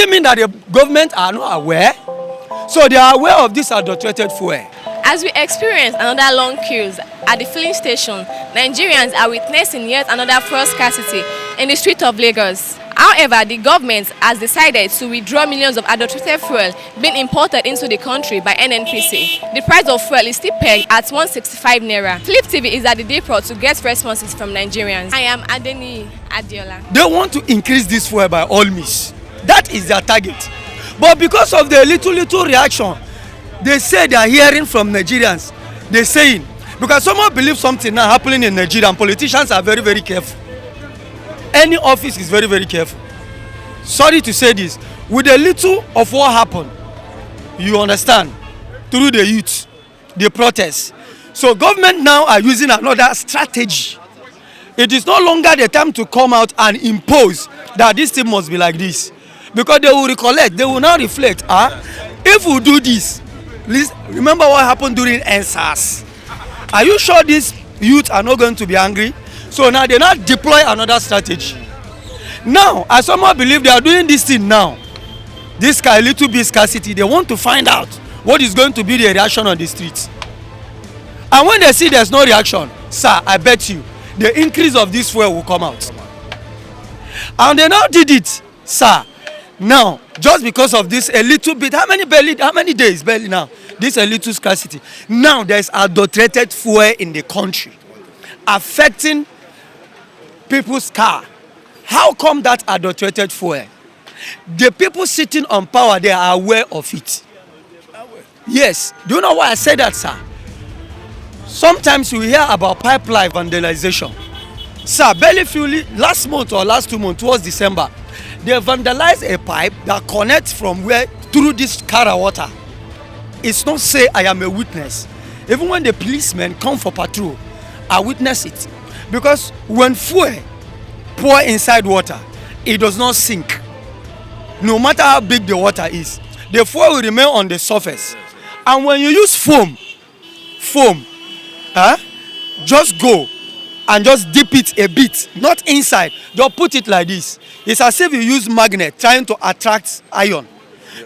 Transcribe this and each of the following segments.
it mean that the government are not aware? So they are aware of this adulterated fuel. As we experience another long queues at the filling station, Nigerians are witnessing yet another fuel scarcity in the streets of Lagos. However, the government has decided to withdraw millions of adulterated fuel being imported into the country by NNPC. The price of fuel is still pegged at 165 naira. Flip TV is at the depot to get responses from Nigerians. I am Adeni Adiola. They want to increase this fuel by all means. That is their target. But because of the little reaction, they say they are hearing from Nigerians. They're saying, because someone believes something now happening in Nigeria, and politicians are very, very careful. Any office is very, very careful. Sorry to say this, with a little of what happened, you understand, through the youth, the protests. So government now are using another strategy. It is no longer the time to come out and impose that this thing must be like this. Because they will recollect, they will now reflect. If we do this, please remember what happened during NSAS. Are you sure these youth are not going to be angry? So now they now deploy another strategy. Now, as someone believe they are doing this thing now, this little bit scarcity, they want to find out what is going to be the reaction on the streets. And when they see there's no reaction, sir, I bet you the increase of this fuel will come out. And they now did it, sir. Now, just because of this a little bit, how many days barely now? This a little scarcity. Now there's adulterated fuel in the country, affecting people's car. How come that adulterated fuel? The people sitting on power, they are aware of it. Yes. Do you know why I say that, sir? Sometimes we hear about pipeline vandalization. Sir, barely last month or last 2 months, towards December, they vandalized a pipe that connects from where through this Kara water. It's not say I am a witness. Even when the policemen come for patrol, I witness it. Because when fuel pour inside water, it does not sink. No matter how big the water is, the fuel will remain on the surface. And when you use foam, just go and just dip it a bit, not inside, just put it like this. It's as if you use magnet trying to attract iron.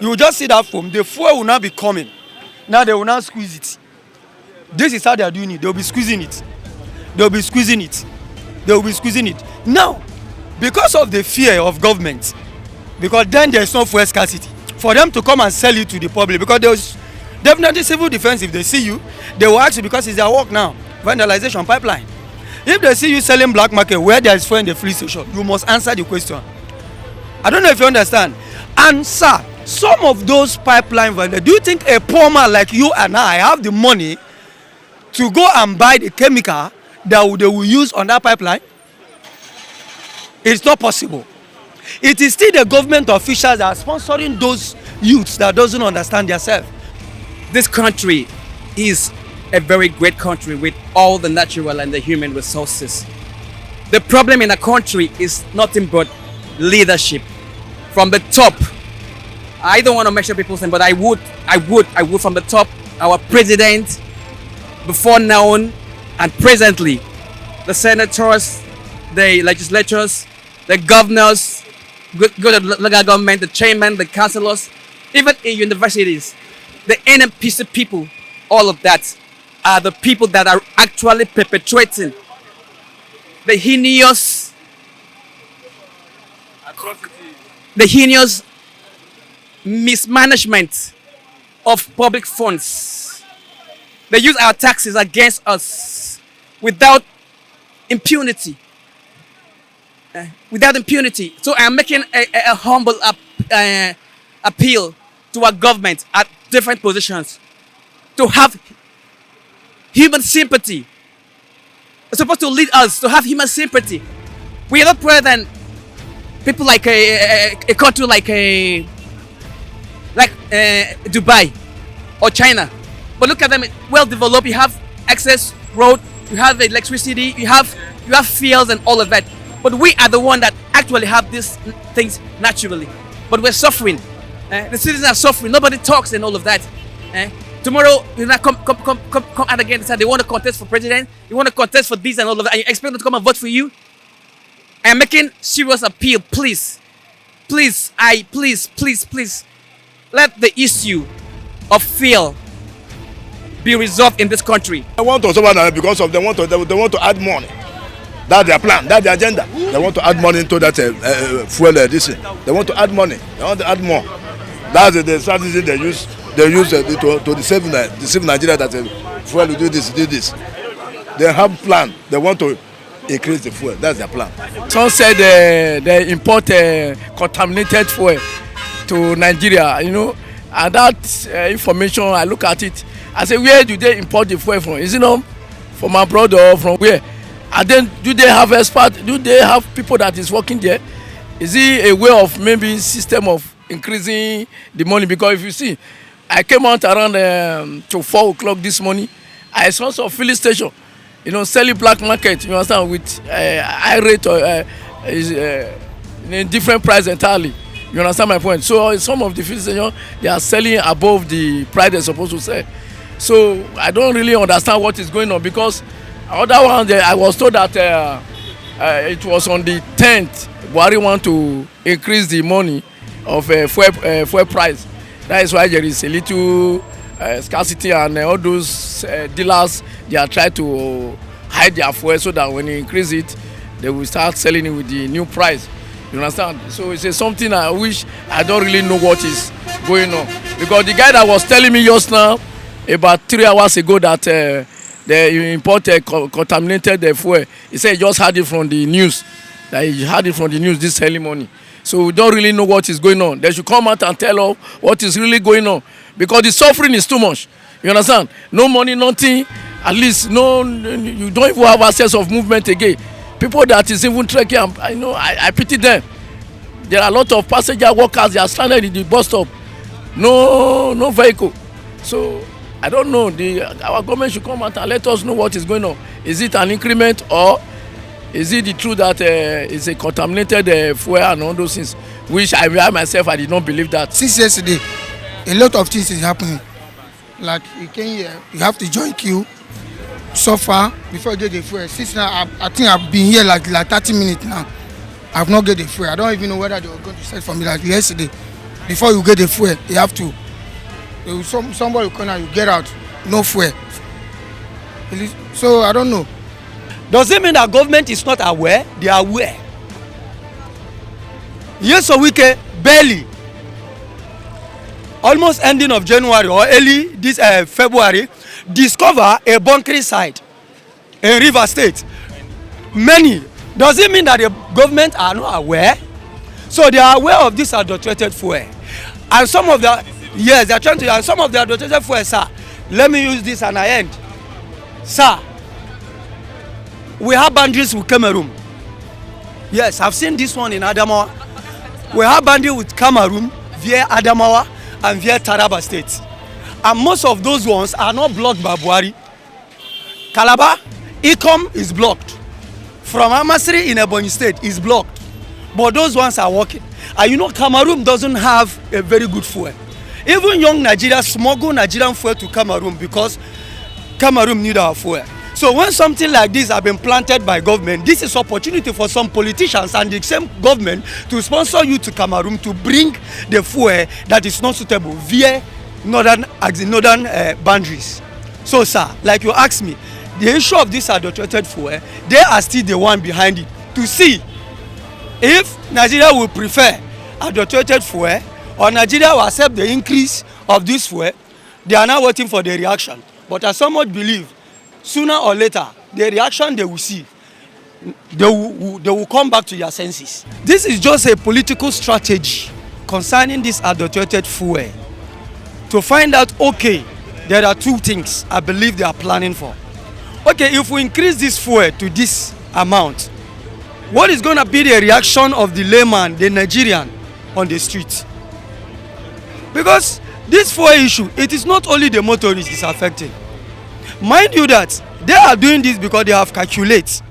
You will just see that foam, the fuel will now be coming. Now they will now squeeze it. This is how they are doing it. They will be squeezing it. They will be squeezing it. They will be squeezing it. Now, because of the fear of government, because then there is no fuel scarcity, for them to come and sell it to the public, because there is definitely civil defense. If they see you, they will ask you, because it's their work now, vandalization pipeline. If they see you selling black market where there is fuel in the free station, you must answer the question. I don't know if you understand. And sir, some of those pipeline vendors, do you think a poor man like you and I have the money to go and buy the chemical that they will use on that pipeline? It's not possible. It is still the government officials that are sponsoring those youths that doesn't understand themselves. This country is a very great country with all the natural and the human resources. The problem in a country is nothing but leadership from the top. I don't want to mention people's name, but I would from the top. Our president, before now and presently, the senators, the legislators, the governors, good local government, the chairman, the councillors, even in universities, the NNPC people, all of that are the people that are actually perpetrating the heinous mismanagement of public funds. They use our taxes against us without impunity. So I am making a humble appeal to our government at different positions to have human sympathy. It's supposed to lead us to have human sympathy. We are not better than people like a country like Dubai or China. But look at them, well developed. You have access road, you have electricity, you have fields and all of that. But we are the one that actually have these things naturally. But we're suffering. The citizens are suffering. Nobody talks and all of that. Tomorrow, you know, come out again and say they want to contest for president. You want to contest for this and all of that. And you expect them to come and vote for you. I am making serious appeal, please please, please, let the issue of fuel be resolved in this country. I want to solve that because of they want to add money. That's their plan. That's their agenda. They want to add money into that fuel. They want to add money. They want to add more. That's the strategy they use. They use to deceive Nigeria that fuel will do this. They have plan. They want to increase the fuel. That's their plan. Some said they import contaminated fuel to Nigeria, and that information, I look at it, I say, where do they import the fuel from? Is it not from abroad or from where? And then do they have experts? Do they have people that is working there? Is it a way of maybe system of increasing the money? Because if you see, I came out around to 4 o'clock this morning. I saw some filling station, selling black market, you understand, with high rate or in different price entirely. You understand my point? So some of the filling stations, they are selling above the price they're supposed to sell. So I don't really understand what is going on, because other one I was told that it was on the 10th Buhari want to increase the money of fuel price. That is why there is a little scarcity, and all those dealers, they are trying to hide their fuel so that when you increase it, they will start selling it with the new price. You understand? So it's something I wish I don't really know what is going on, because the guy that was telling me just now about 3 hours ago that they imported contaminated fuel, he said he just had it from the news. That he had it from the news this early morning. So we don't really know what is going on. They should come out and tell us what is really going on, because the suffering is too much. You understand? No money, nothing. At least you don't even have access of movement again. People that is even trekking, I pity them. There are a lot of passenger workers. They are stranded in the bus stop. No vehicle. So I don't know. Our government should come out and let us know what is going on. Is it an increment, or is it the truth that it's a contaminated fuel and all those things? Which I myself, I did not believe that. Since yesterday, a lot of things is happening. Like you came here, you have to join queue, suffer before you get the fuel. Since now, I think I've been here like 30 minutes now. I've not get the fuel. I don't even know whether they were going to sell for me like yesterday. Before you get the fuel, you have to. Somebody will come out, you get out, no fuel. So I don't know. Does it mean that government is not aware? They are aware. Yes, so we can barely. Almost ending of January or early this February, discover a bunkering site in River State. Many. Does it mean that the government are not aware? So they are aware of this adulterated fuel. And some of the, yes, they are trying to, and some of the adulterated fuel, sir, let me use this and I end. Sir, we have boundaries with Cameroon. Yes, I've seen this one in Adamawa. We have boundaries with Cameroon via Adamawa and via Taraba State. And most of those ones are not blocked by Buhari. Calabar, Ikom is blocked. From Amasri in Ebonyi State is blocked. But those ones are working. And Cameroon doesn't have a very good fuel. Even young Nigeria smuggle Nigerian fuel to Cameroon because Cameroon need our fuel. So when something like this has been planted by government, this is opportunity for some politicians and the same government to sponsor you to Cameroon to bring the fuel that is not suitable via northern boundaries. So sir, like you asked me, the issue of this adulterated fuel, they are still the one behind it to see if Nigeria will prefer adulterated fuel or Nigeria will accept the increase of this fuel. They are now waiting for the reaction. But I somewhat believe sooner or later, the reaction they will see, they will come back to their senses. This is just a political strategy concerning this adulterated fuel to find out, okay, there are two things I believe they are planning for. Okay, if we increase this fuel to this amount, what is going to be the reaction of the layman, the Nigerian on the street? Because this fuel issue, it is not only the motorists it's affecting. Mind you that they are doing this because they have calculated.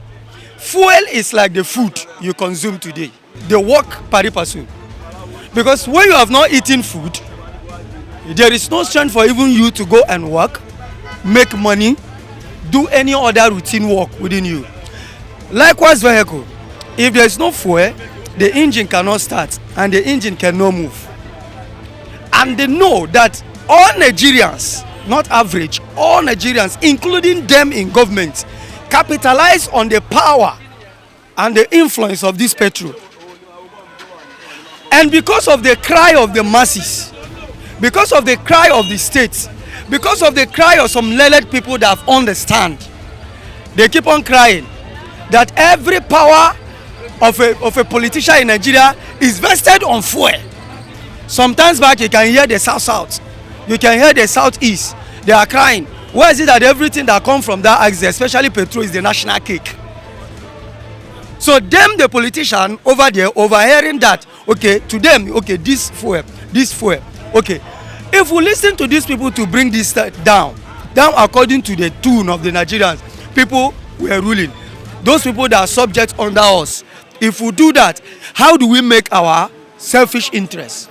Fuel is like the food you consume today. They work pari passu. Because when you have not eaten food, there is no strength for even you to go and work, make money, do any other routine work within you. Likewise vehicle, if there is no fuel, the engine cannot start. and the engine cannot move. And they know that all Nigerians, not average, all Nigerians, including them in government, capitalize on the power and the influence of this petrol. And because of the cry of the masses, because of the cry of the states, because of the cry of some learned people that understand, they keep on crying that every power of a politician in Nigeria is vested on fuel. Sometimes back you can hear the south, you can hear the southeast, they are crying. Why is it that everything that comes from that axis, especially petrol, is the national cake? So them, the politician over there, overhearing that, okay, to them, okay, this fuel, okay. If we listen to these people to bring this down according to the tune of the Nigerians, people were ruling. Those people that are subject under us. If we do that, how do we make our selfish interests?